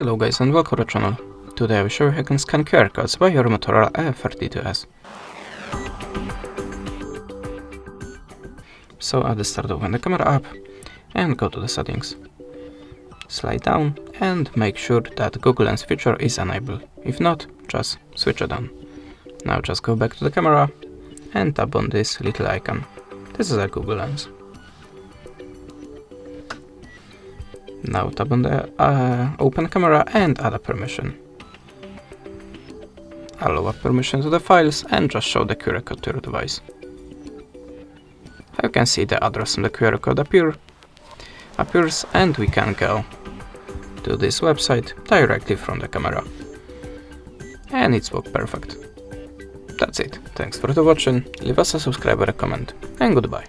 Hello guys and welcome to the channel. Today I will show you how you can scan QR codes by your Motorola E32s. So at the start, open the camera app and go to the settings. Slide down and make sure that Google Lens feature is enabled. If not, just switch it on. Now just go back to the camera and tap on this little icon. This is a Google Lens. Now tap on the open camera and add a permission. Allow a permission to the files and just show the QR code to your device. You can see the address on the QR code appears and we can go to this website directly from the camera. And it's worked perfect. That's it. Thanks for watching, leave us a subscribe or a comment, and goodbye.